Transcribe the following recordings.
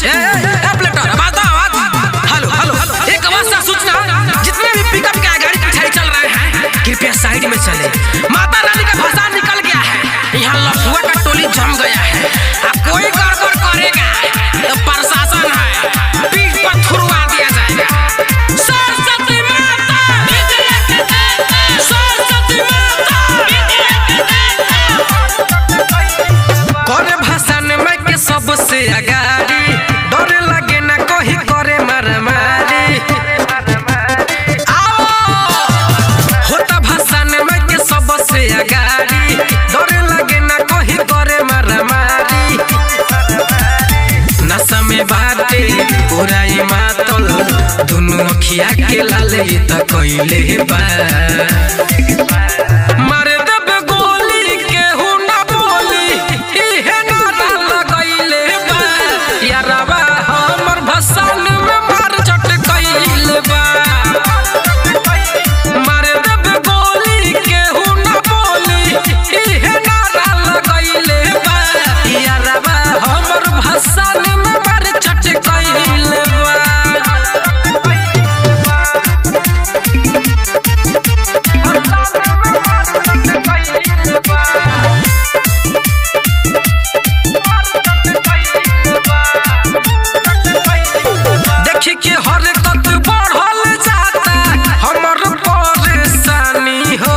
Platter आवाज hello hello एक आवाज सा सूचना, जितने भी पिकअप के गाड़ी पीछे चल रहे हैं कृपया साइड में चले। माता रानी का भाषा निकल गया है, यहाँ लफुआ का टोली जम गया है। अब कोई गड़बड़ करेगा तो प्रशासन है, पीठ पर थुरवा दिया जाएगा। सरस्वती माता, सरस्वती माता करे भाषण में के सबसे अगाड़ी, डर लगे ना कोई करे मारामारी। होता भाषण में के सबसे अगाड़ी, डर लगे ना कोई करे मारामारी। नशा में बाटे पूरा मातल, दोनों अखिया के लाल त कइले बा। मारे दब गोली केहू ना बोली, इहे नारा लगइले बा। यारबा हमर भसान में मार चट कइले बा। मारे दब गोली केहू ना बोली, इहे नारा लगइले बा। यारबा हमर भसान में मार चट कइले बा। देखी के हर तक बढ़ल जाता हमर परेशानी हो।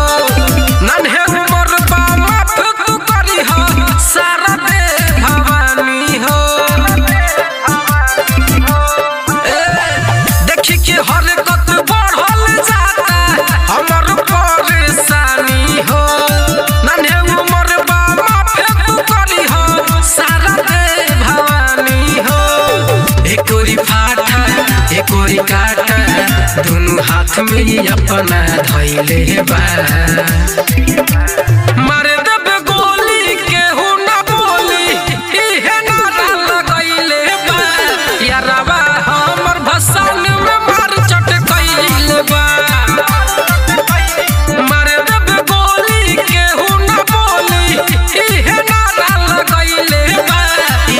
नन्हे उमर बा माफ तू करी हो, सारा दे भवानी हो। देखी के हर तक बढ़ल जाता हमर परेशानी हो। नन्हे उमर बा माफ तू करी हो, सारा दे भवानी हो। एक ओरी फाटा एक ओरी काटा, दोनों हाथ में ही अपना धइले बा। मारे दब गोली केहू ना बोली, इहे नारा लगइले बा। यारबा हमर भसान में मार चट कइले बा। मारे दब गोली केहू ना बोली, इहे नारा लगइले बा।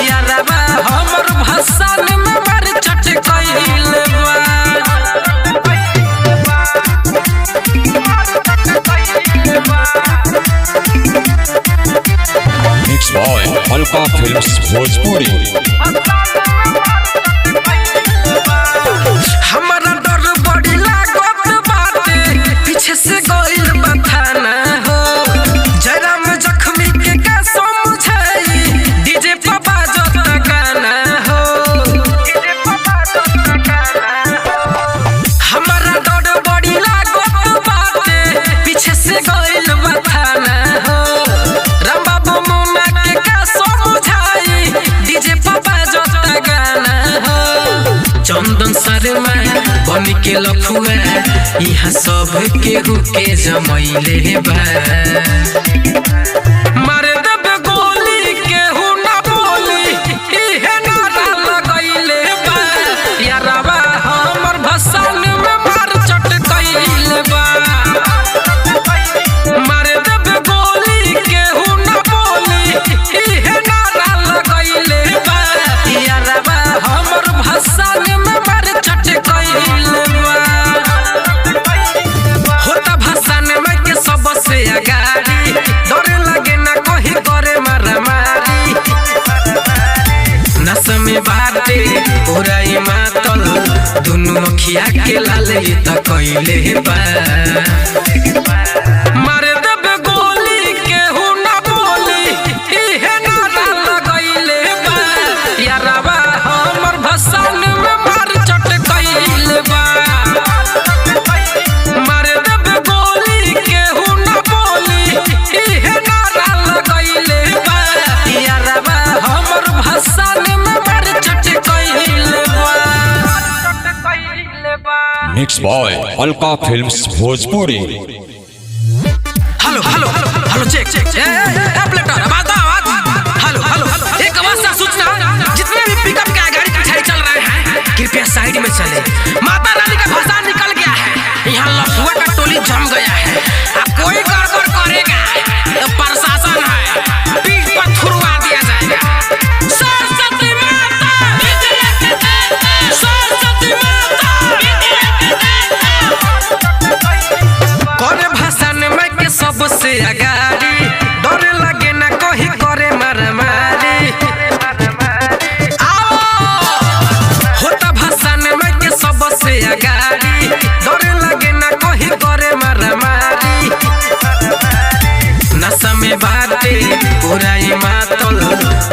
यारबा हमर भसान में मार चट कइले बा। Mixed by Alpha Films Bhojpuri। हमारा डर बड़ी लागत बाटे, पीछे से गइल बथाना हो। जयराम जख्मी के का समझाई, डीजे पर बाजत गाना हो। हमारा डर बड़ी लागत बाटे, पीछे से गइल बथाना हो। राम बाबू मुन्ना के का समझाई, डीजे पर बाजत गाना हो। चंदन शर्मा बन के लफुआ, यहाँ सब केहू के जमैले बा। मारे दब गोली केहू ना बोली, इहे नारा लगइले बा। यारबा हमर भसान में मार चट कइले बा। मारे दब गोली केहू ना बोली, इहे नारा लगइले बा। यारबा हमर भसान में मार चट कइले बा। होता भाषण में के सबसे अगाड़ी, डर लगे ना कोई करे मारामारी। नशा में बाटे पूरा मातल, दोनों अखिया के लाल त कइले बा। मारे दब गोली केहू ना बोली, इहे नारा लगइले बा। यारबा हमर भसान में मार चट कइले बा। मारे दब गोली केहू ना बोली, इहे नारा लगइले बा। यारबा हमर भसान में मार चट कइले बा। Mixed by Alpha Films Bhojpuri। Hello hello hello check प्लेटर आवाज हेलो हेलो एक आवाज सा सूचना, जितने भी पिकअप के गाड़ी पीछे चल रहे हैं कृपया साइड में चले। माता रानी का भाषा निकल गया है, यहाँ लफुआ का टोली जम गया है। अब कोई गड़बड़ करेगा तो प्रशासन है, पीठ पर थुरवा दिया जाएगा। सरस्वती माता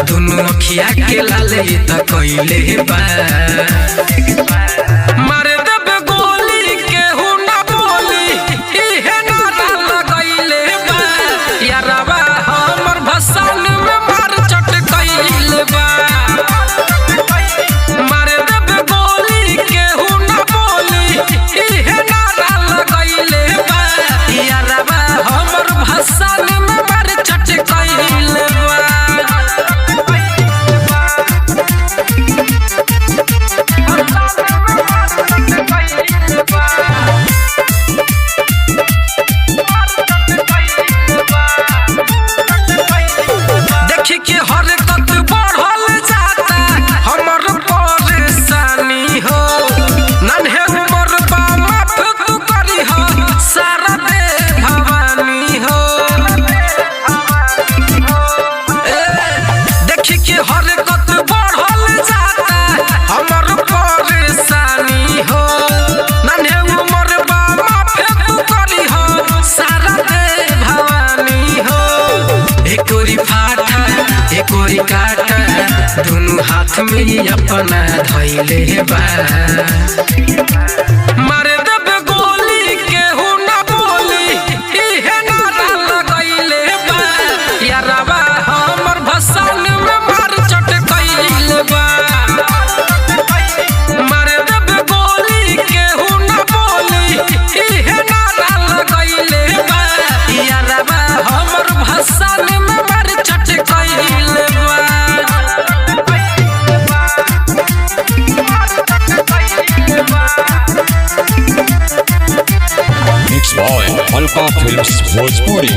दोनों अखिया के लाल ये त कइले बा मार देब गोली केहू ना बोली इहे नारा लगइले बा यारवा हमर भसान में मार चट कइले बा मार देब गोली केहू ना बोली इहे नारा लगइले बा यारवा हमर भसान में मार चट कइले बा देखी के हरकत बढ़ल जाता हमर परेशानी हो नन्हे उमर बा माफ तू करी हो सारा दे भवानी हो देखी के हरकत बढ़ल जाता हमर परेशानी हो नन्हे उमर बा माफ तू करी हो सारा दे भवानी हो एकोरी फाटा एकोरी काटा दोनों हाथ में अपना धइले बा मार देब गोली केहू ना बोली इहे नारा लगइले बा यारवा हमर भसान में मार चट कइले बा मार देब गोली केहू ना बोली इहे नारा लगइले बा यारवा हमर भसान में मार चट कइले बा Mixed by Alka Films Bhojpuri.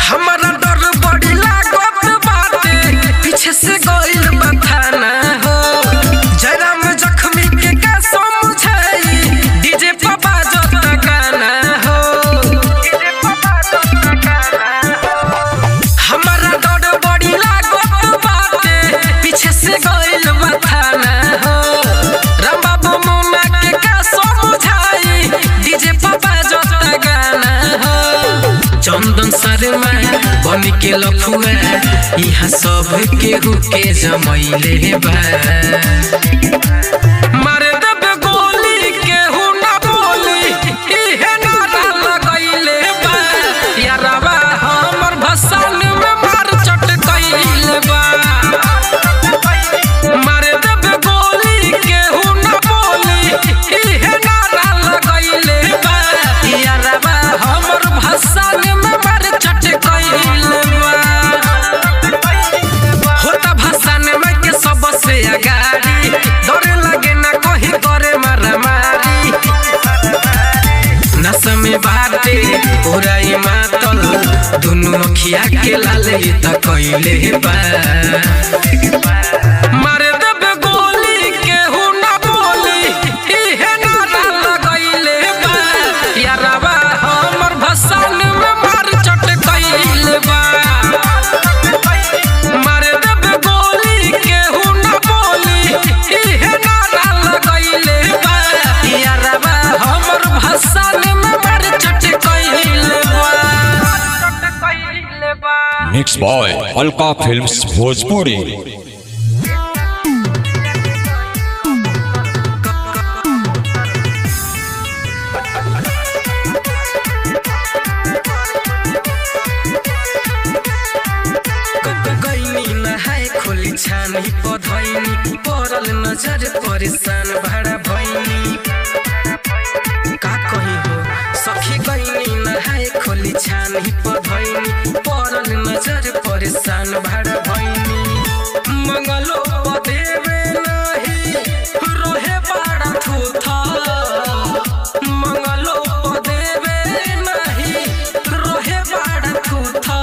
हमारा डर बड़ी लागत बाटे पीछे से गइल बथाना हो जयराम जख्मी के का समझाई डीजे पापा जत गाना हो हमारा डर बड़ी लागत बाटे पीछे से गइल बथाना हो राम बाबू मुन्ना के का समझाई डीजे पापा जत गाना हो चंदन शर्मा बन के लखुआ यहाँ सब केहू के जमैले बा मार देब गोली केहू ना बोली इहे नारा लगइले बा यारवा हमर भसान में मार चट कइले बा मार देब गोली केहू ना बोली इहे नारा लगइले बा यारवा हमर भसान में मार चट कइले बा होता भसान में के सबसे अगाड़ी डर लगे ना कहीं करे मारामारी नस में बाटे पूरा ही मातल दोनों अखिया के लाल ये त कइले बा मार देब गोली केहू ना बोली इहे नारा लगइले बा यारवा हमर भसान में मार चट कइले बा मार देब गोली केहू ना बोली इहे नारा लगइले बा यारवा हमर भसान में मार चट कइले बा Mixed by Alka Films Bhojpuri. गइनी नहाए खोली छानी पधइनी परल नजर परेशान भाड़ा भइनी का कही हो सखी गइनी नहाए खोली छानी पधइनी परल नजर परेशान भाड़ा भइनी मंगलो पदेवे नहीं रोहे बाड़ा थूथा मंगलो पदेवे नहीं रोहे बाड़ा थूथा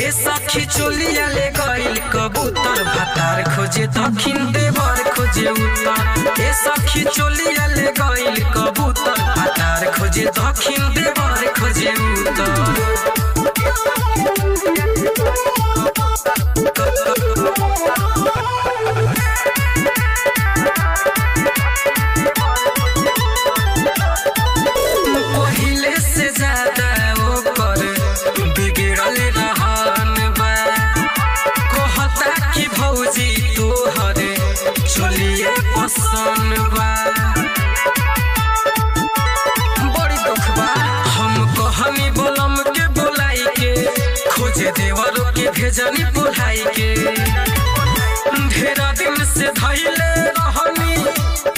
ए सखी चोलिया ले गइल कबूतर भातार खोजे दक्षिण देवर खोजे उत्तर ए सखी चोलिया ले गइल कबूतर भातार खोजे दक्षिण देवर खोजे पहिले से ज्यादा ओकर बिगड़ खोजे देवरों के भेजनी बुलाई के ढेरा दिन से धैले रहनी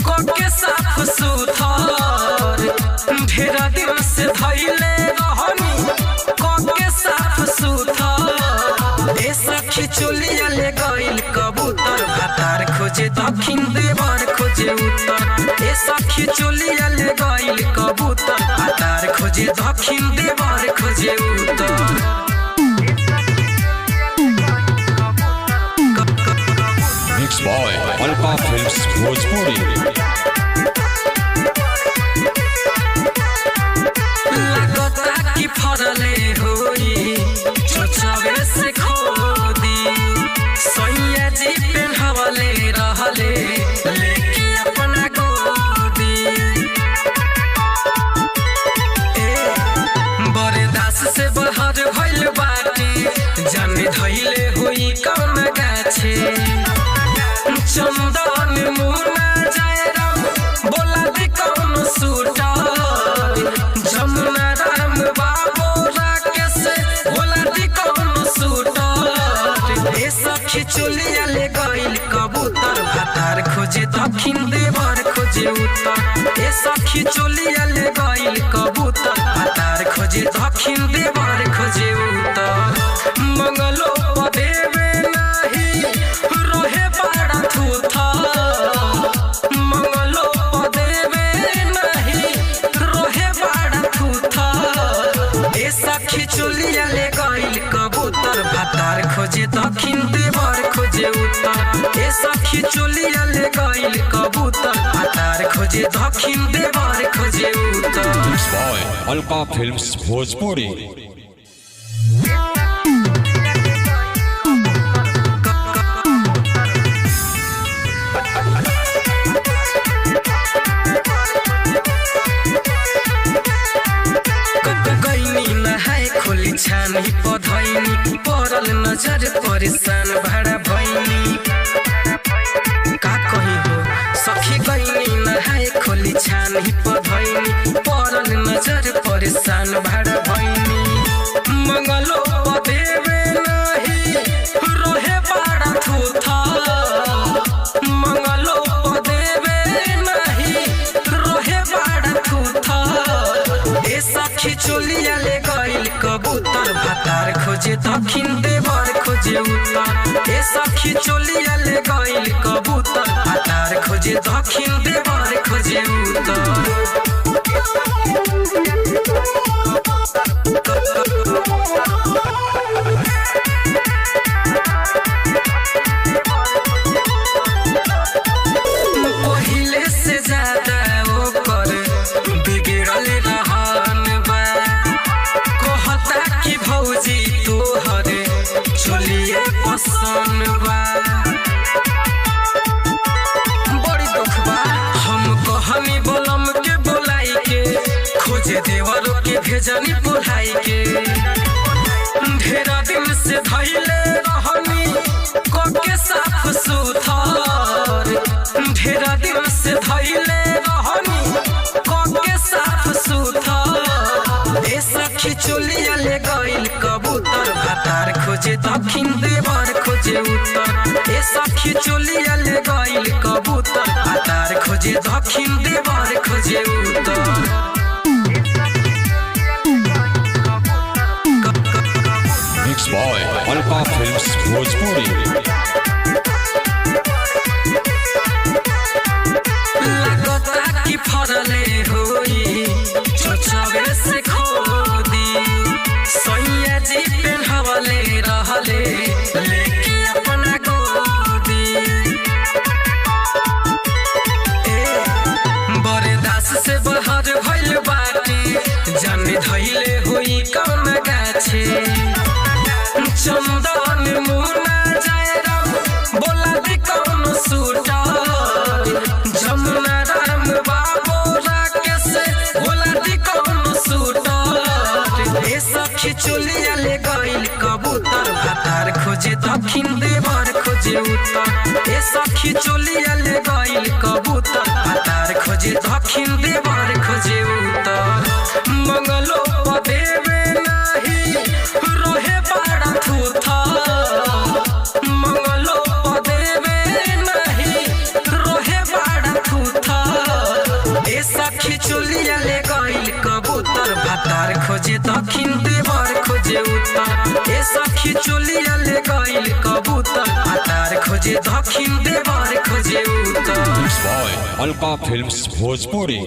कोके साफ सुथर ढेरा दिन से धैले रहनी कोके साफ सुथर ए सखी चोलिया ले गइल कबूतर भातार खोजे दक्षिण देवर खोजे उत्तर ए सखी चोलिया ले गइल कबूतर भातार खोजे दक्षिण देवर खोजे उत्तर। Mixed by Alka Films Bhojpuri। लगता कि फरले होई चुचवे से खोदी सैया जी पेन्हवले रहले लेके अपना गोदी बरदास से बहर भइल बाटे जाने धैले होई कौन गाछे चंदन मुना जयराम बोला दी कौन सूटर जमुना राम बाबू राकेश बोला दी कौन सूटर ए सखी चोलिया ले गइल कबूतर भातार खोजे दक्षिण देवर खोजे उत्तर ए सखी चोलिया ले गइल कबूतर भातार खोजे दक्षिण देवर खोजे उत्तर मंगलो पदेवे नाही रोहे बाड़ा थूथा मंगलो पदेवे नहीं रोहे बाड़ा थूथा ए सखी चोलिया ले गइल कबूतर भातार खोजे दक्षिण देवर खोजे उत्तर ए सखी चोलिया ले गइल कबूतर भातार खोजे दक्षिण देवर खोजे उत्तर। Mixed by Alka Films Bhojpuri। खोली छानी पधैनी पड़ल नजर परेशान भाड़ा भैनी का कही हो सखी गईनी नहाए खोली छानी पधैनी पड़ल नजर परेशान भाड़ा भैनी मंगलो पदेवे नहीं रोहे बाड़ा थूथा मंगलो पदेवे नहीं रोहे बाड़ा थूथा ए सखी चोलिया ले गइल कबूतर भातार खोजे दक्षिण देवर खोजे उत्तर ए सखी चोलिया ले गइल कबूतर भातार खोजे दक्षिण देवर खोजे उत्तर। पहिले से ज्यादा ओकर बिगड़ल रहन बा कहता कि भौजी तोहर चोलिए पसंद बा बड़ी दुख बा हम कहनी बोलम के बोलाई के खोजे देवरों के भेजनी बुलाई के ढेरा दिन से धैले रहनी कोके साफ सुथर ढेरा दिन से धैले रहनी कोके साफ सुथर ए सखी चोलिया ले गइल कबूतर भातार खोजे दक्षिण देवर खोजे उत्तर ए सखी चोलिया ले गइल कबूतर भातार खोजे दक्षिण देवर खोजे उत्तर। Mixed by Alka Films Bhojpuri। लगता कि फरले होई चुचवे से खोदी सैया जी पेन्हवले रहले लेके अपना गोदी बरदास से बहर भइल बाटे जाने धैले होई कौन गाछे चंदन मुना जयराम बोला दी कौन सूटर जमुना राम बाबू राकेश बोला दी कौन सूटर ए सखी चोलिया ले गइल कबूतर भातार खोजे दक्षिण देवर खोजे उत्तर ए सखी चोलिया ले गइल कबूतर भातार खोजे दक्षिण देवर खोजे उत्तर मंगलो पदेवे नहीं रोहे बाड़ा ए सखी चोलिया ले गइल कबूतर भातार खोजे दक्षिण देवर खोजे उत्तर। Mixed by Alka Films Bhojpuri।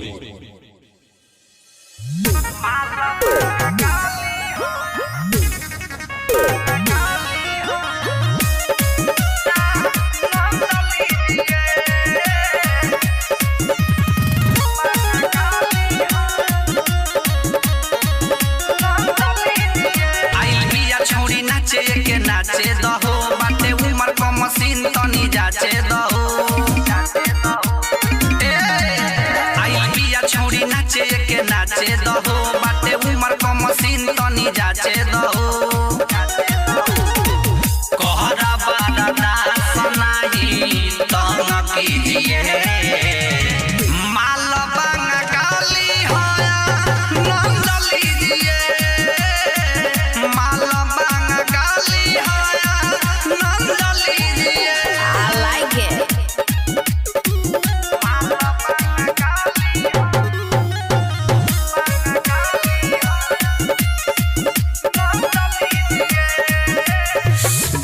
के नाचे दहो बाटे उमर को मशीन तनी जाचे दहो आई बिया छोड़ी नाचे के नाचे दहो बाटे उमर को मशीन तनी जाचे दहो कहरा बारा दास नाही तंग कीजिए माल बांगा गाली होया नंद लीजिए माल I like it.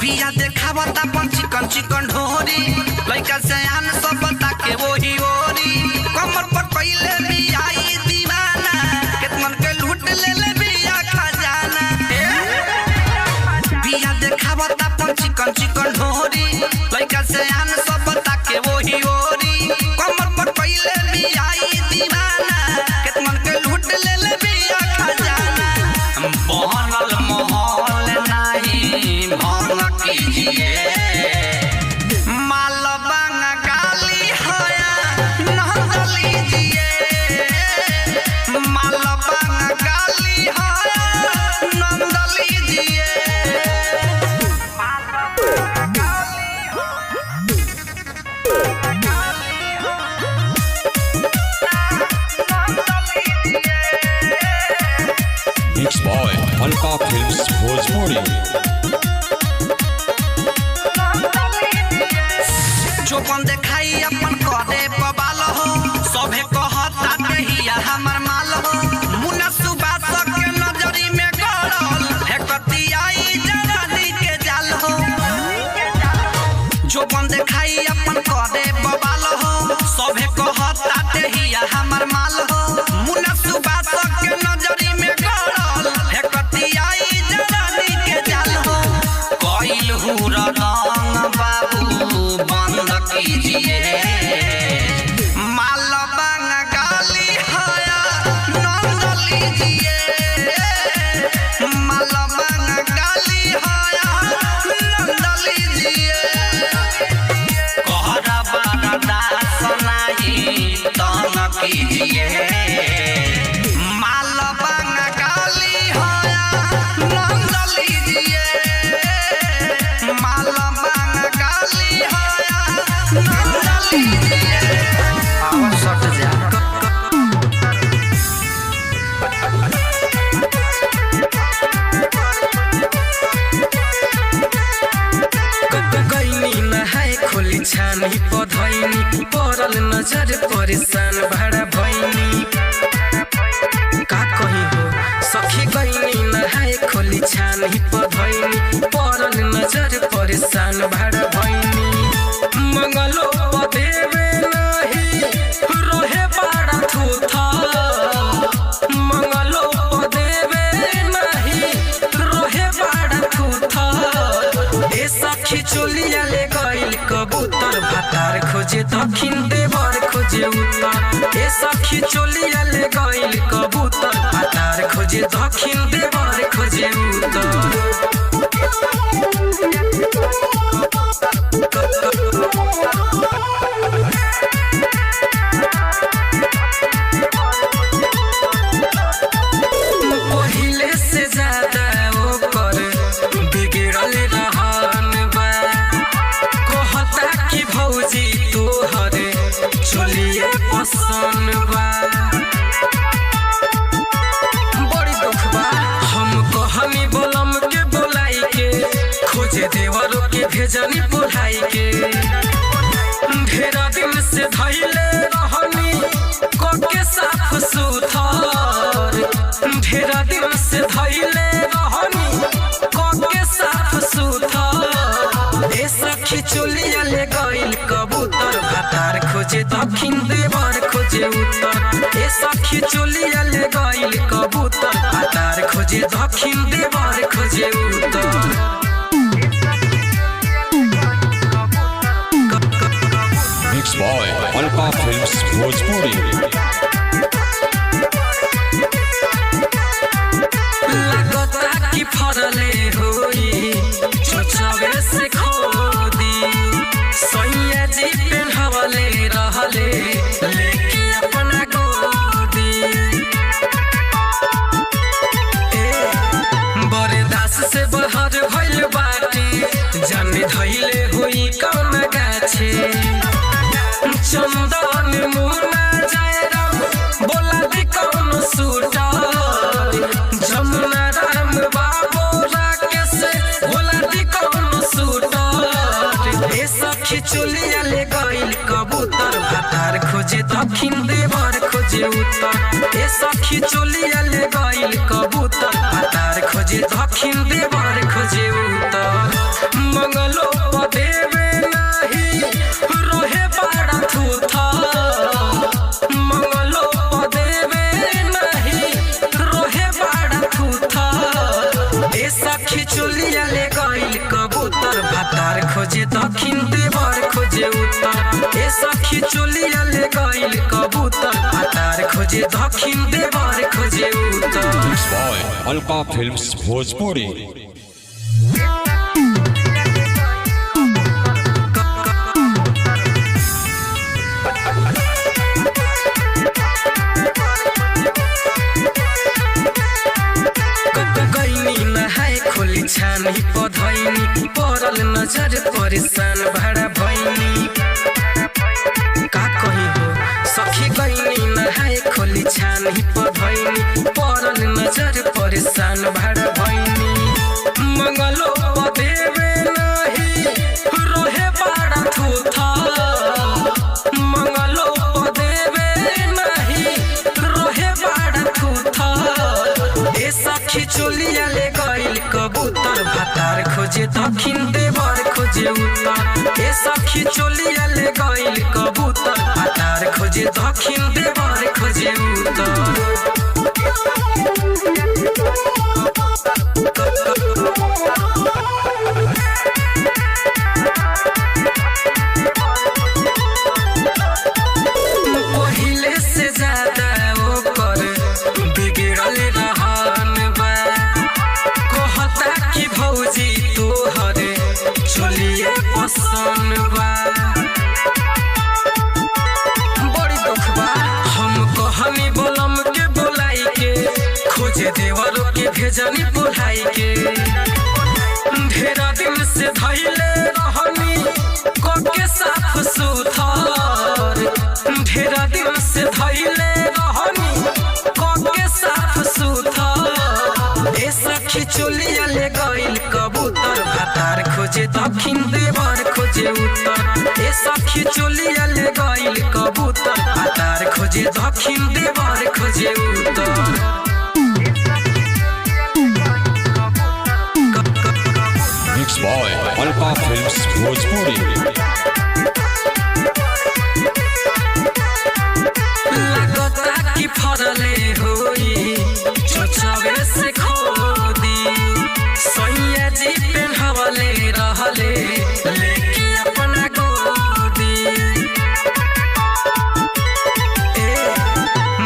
बिया देखावता चिकन चिकन ढोरी लइका से आन सब बता के वही ओरी कमर पर पहिले बिया ई दीवाना केतमन के लूट ले ले बिया खजाना बिया देखावता चिकन चिकन ढोरी लइका से आन सब बता के वही ओरी कमर पर पहिले बिया ई दीवाना केतमन के लूट ले ले बिया खजाना बनल महल नाही भंग कीजिए माल बांगा गाली होया नंद लीजिए माल बांगा गाली होया नंद लीजिए Mixed by Alka Films Bhojpuri। जो बन देखाई अपन करे बबाल हो सभे कहता देहिया हमर माल हो मुन्ना सुबास के नजरी में गड़ल है कतियाई जवानी के जाल हो जो बन देखाई अपन करे बबाल हो सभे कहता देहिया हमर माल हो मुन्ना सुबास के नजरी में गड़ल है कतियाई जवानी के जाल हो कइल हुरा रंग बाबू बंद कीजिए माल बांगा गाली होया नंद लीजिए माल बांगा गाली होया नंद लीजिए कहरा बारा दास नाही तंग कीजिए माल बांगा गाली होया नंद लीजिए माल बांगा गाली होया नंद लीजिए आवाज सट जा गईनी नहाए खोली छानी पधैनी पड़ल नजर परेशान भाड़ा भैनी का कही हो सखी गईनी नहाए खोली छानी पधैनी पड़ल नजर परेशान भाड़ा भैनी मंगलो पदेवे नहीं रोहे बाड़ा थूथा मंगलो पदेवे नहीं रोहे बाड़ा थूथा ए सखी चोलिया ले गइल कबूतर भातार खोजे दक्षिण देवर खोजे उत्तर ए सखी चोलिया ले गइल कबूतर भातार खोजे दक्षिण देवर खोजे उत्तर। पहिले से ज्यादा ओकर बिगड़ल रहन बा कहता कि भौजी तोहर चोलिए पसंद बा बड़ी दुख बा हम कहनी बोलम के बोलाई के खोजे देवरों के भेजनी बुलाई के ढेरा दिन से धैले रहनी कोके साफ सुथर ढेरा दिन से धैले रहनी कोके चोलिया ले गइल कबूतर भातार खोजे दक्षिण देवर खोजे उत्तर ए सखी चोलिया ले गइल कबूतर भातार खोजे दक्षिण देवर खोजे उत्तर Mixed by Alka Films Bhojpuri. लगता कि फरले होई चोचवे से खोदी सैया जी पेन्हवले रहले लेके अपना गोदी बरदास से बहर भइल बाटे जाने धइले होई कौन गाछे चंदन मुना जयराम बोला दी कौन सूटर जमुना राम बाबू राकेश बोला दी कौन सूटर ए सखी चोलिया ले गइल कबूतर भातार खोजे दक्षिण देवर खोजे उत्तर ए सखी चोलिया ले गइल कबूतर भातार खोजे दक्षिण देवर खोजे उत्तर मंगलो पदेवे नाही रोहे बाड़ा थूथा मंगलो पदेवे नाही रोहे बाड़ा थूथा ए सखी चोलिया ले गइल कबूतर भातार खोजे दक्षिण देवर खोजे उत्तर ए सखी चोलिया ले गइल कबूतर भातार खोजे दक्षिण देवर खोजे उत्तर Mixed by Alka Films Bhojpuri. गइनी नहाए खोली छानी पधैनी परल नजर परेशान भाड़ा भैनी का कही हो सखी गइनी नहाए खोली छानी पधैनी परल नजर परेशान भाड़ा भैनी मंगलो पदेवे नाही रोहे बाड़ा थूथा मंगलो पदेवे नाही रोहे बाड़ा थूथा ए सखी चोलिया ले गइल कबूतर भातार खोजे दक्षिण देवर खोजे उत्तर ए सखी चोलिया ले गइल कबूतर भातार खोजे दक्षिण देवर खोजे पहिले से ज्यादा ओकर बिगड़ल रहन बा कहता कि भौजी तोहर चोलिए पसंद बा बड़ी दुख बा हम कहनी बोलम के बोलाई के खोजे देवरों के भेजनी बुलाई के ढेरा दिन से धइले रहनी कोके साफ सुथर ढेरा दिन से धइले रहनी कोके साफ सुथर ए सखी चोलिया ले गइल कबूतर भातार खोजे दक्षिण देवर खोजे उत्तर ए सखी चोलिया ले गइल कबूतर भातार खोजे दक्षिण देवर खोजे उत्तर Mixed by Alka Films Bhojpuri. लगता कि फरले होई चोचवे से खोदी सैया जी पेन्हवले रहले लेके अपना गोदी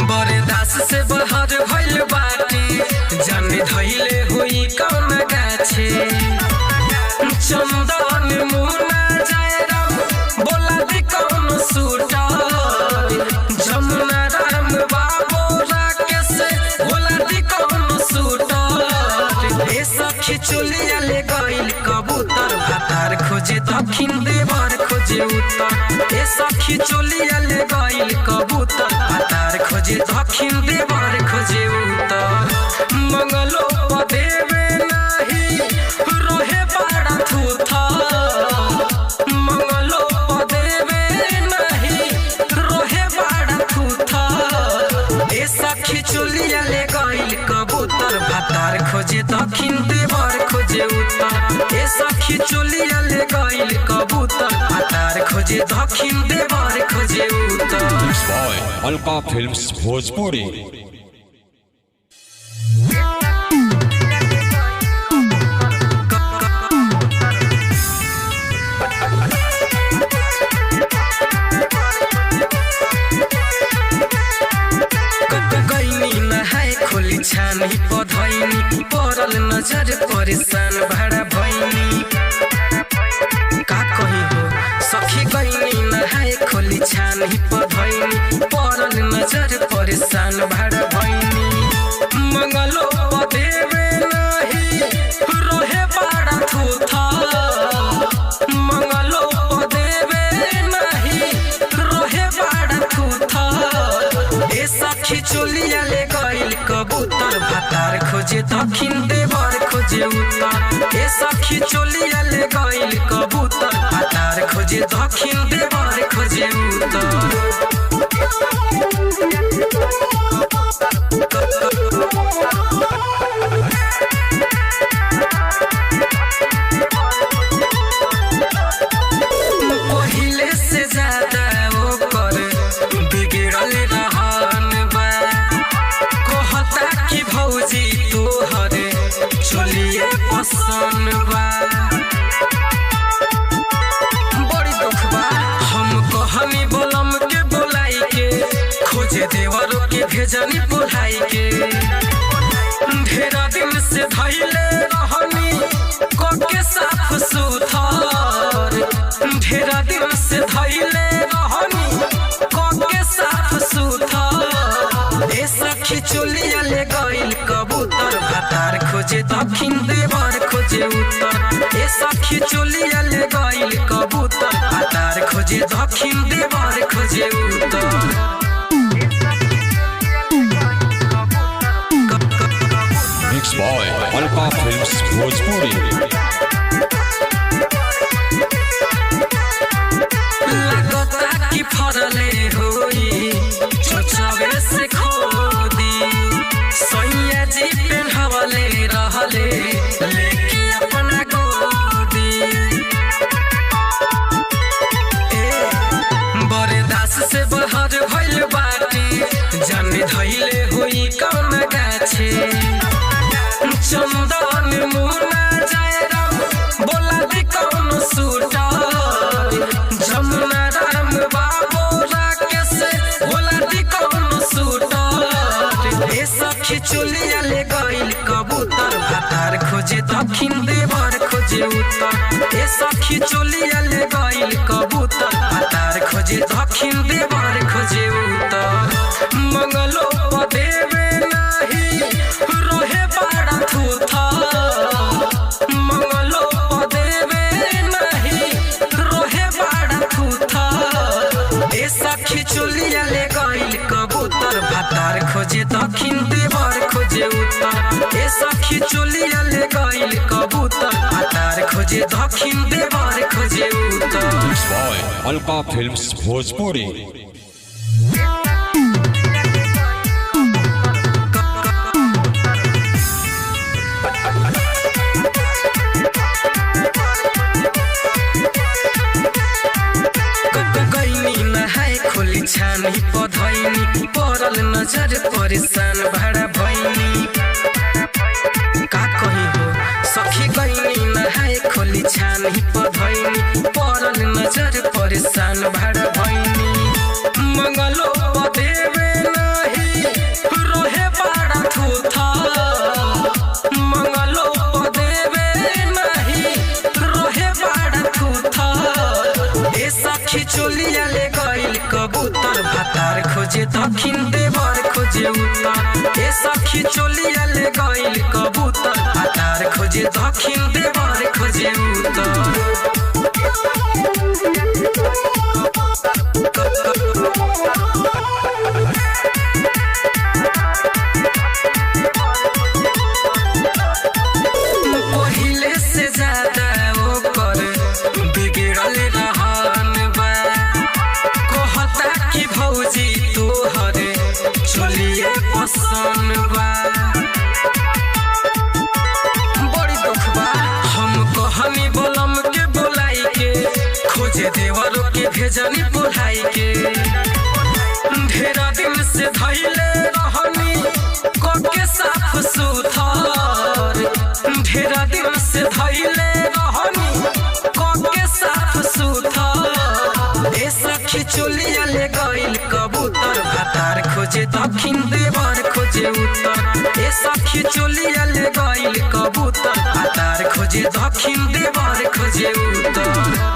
बरदास से बहर भइल बाटे जाने धइले होई कौन गाछे चंदन मुना जयराम बोला दी कौन सूटर जमुना राम बाबू राकेश बोला दी कौन सूटर ए सखी चोलिया ले गइल कबूतर भातार खोजे दक्षिण देवर खोजे उत्तर ए सखी चोलिया ले गइल कबूतर भातार खोजे दक्षिण देवर खोजे उत्तर मंगलो पदेवे नाही रोहे बाड़ा थूथा मंगलो पदेवे नाही रोहे बाड़ा थूथा ए सखी चोलिया ले गइल कबूतर भातार खोजे दक्षिण देवर खोजे उत्तर ए सखी चोलिया ले गइल कबूतर खोजे दक्षिण देवर खोजे उत्तर। Boy Alka Films Bhojpuri. खोली छानी पधैनी परल नजर परेशान भाड़ा भैनी का कही हो सखी गईनी नहाए खोली छानी पधैनी परल नजर परेशान भाड़ा भैनी मंगलो पदेवे नहीं रोहे बाड़ा थूथा मंगलो पदेवे नहीं रोहे बाड़ा थूथा ए सखी चोलिया ले गइल कबूतर भातार खोजे दक्षिण देवर खोजे उत्तर। ए सखी चोलिया ले गइल कबूतर भातार खोजे दक्षिण देवर खोजे उत्तर। पहिले से ज्यादा ओकर बिगड़ल रहन बा कहता कि भौजी तोहर चोलिए पसंद बा बड़ी दुख बा हम कहनी बोलम के बोलाई के खोजे देवरों के भेजनी बुलाई के ढेरा दिन से धैले रहनी कोके साफ सुथर ढेरा दिन से धैले रहनी कोके साफ सुथर। ए सखी चोलिया ले गइल कबूतर भातार खोजे दक्षिण देवर खोजे उत्तर। ए सखी चोलिया ले गइल कबूतर भातार खोजे दक्षिण देवर खोजे उत्तर। Mix boy Alka Films Bhojpuri. लगता कि फरले होई चोचवे से खोदी सैया जी पेन्हवले रहले लेके अपना गोदी बरदास से बहर भइल बाटी जाने धैले होई कौन गाछे चंदन मुना जयराम बोला दी कौन सूटर जमुना राम बाबू राकेश बोला दी कौन सूटर। ए सखी चोलिया ले गइल कबूतर भातार खोजे दक्षिण देवर खोजे उत्तर। ए सखी चोलिया ले गइल कबूतर भातार खोजे दक्षिण देवर खोजे उत्तर। मंगलो पदेवे नहीं रोहे बाड़ा थूथा मंगलो पदेवे नहीं रोहे बाड़ा थूथा। ए सखी चोलिया ले गइल कबूतर भातार खोजे दक्षिण देवर खोजे उत्तर। ए सखी चोलिया ले गइल कबूतर भातार खोजे दक्षिण देवर खोजे उत्तर। Boy Alka Films Bhojpuri. खोली छानी पधैनी परल नजर परेशान भाड़ा भैनी का कही हो सखी गईनी नहाए खोली छानी पधैनी परल नजर परेशान भाड़ा भैनी मंगलो पदेवे नहीं रोहे बाड़ा थूथा मंगलो पदेवे नहीं रोहे बाड़ा थूथा। ए सखी चोलिया ले गइल कबूतर भातार खोजे दक्षिण देवर खोजे उत्तर। ए सखी चोलिया ले गइल कबूतर भातार खोजे दक्षिण देवर खोजे उत्तर। पहिले से ज्यादा ओकर बिगड़ल रहन बा कहता कि भौजी तोहर चोलिए पसंद बा बड़ी दुख बा हम कहनी बोलम के बोलाई के खोजे देवरों के भेजनी पढ़ाई के ढेरा दिन से धैले रहनी कोके साफ सुथर ढेरा दिन से धैले रहनी कोके साफ सुथर ए सखी चोलिया ले गइल कबूतर भातार खोजे दक्षिण देवर खोजे उत्तर ए सखी चोलिया ले गइल कबूतर भातार खोजे दक्षिण देवर खोजे उत्तर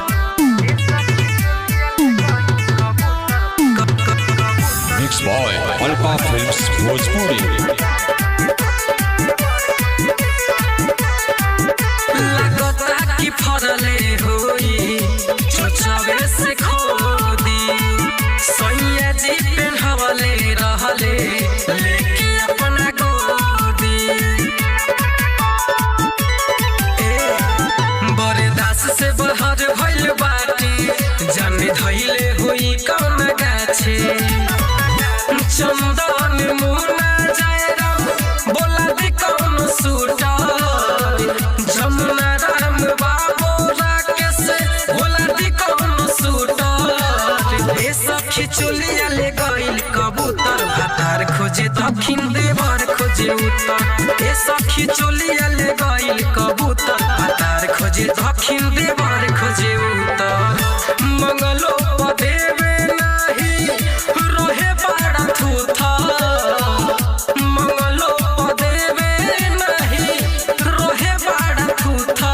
Mixed by Alka Films Bhojpuri. लगता कि फरले होई चोचवे से खोदी सैया जी पेन्हवले रहले लेके अपना गोदी बरदास से बहर भइल बाटी जाने धैले होई कौन गाछे चंदन मुना जयराम बोला दी कौन सूटर जमुना राम बाबू राकेश बोला दी कौन सूटर ए सखी चोलिया ले गइल कबूतर भातार खोजे दक्षिण देवर खोजे उत्तर ए सखी चोलिया ले गइल कबूतर भातार खोजे दक्षिण देवर खोजे उत्तर मंगलो पदेवे नाही रोहे बाड़ा थूथा मंगलो पदेवे नाही रोहे बाड़ा थूथा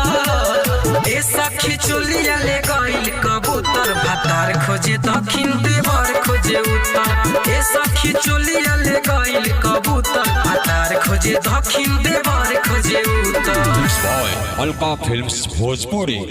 ए सखी चोलिया ले गइल कबूतर भातार खोजे दक्षिण देवर खोजे उत्तर ए सखी चोलिया ले गइल कबूतर भातार खोजे दक्षिण देवर खोजे उत्तर Mixed by Alka Films Bhojpuri.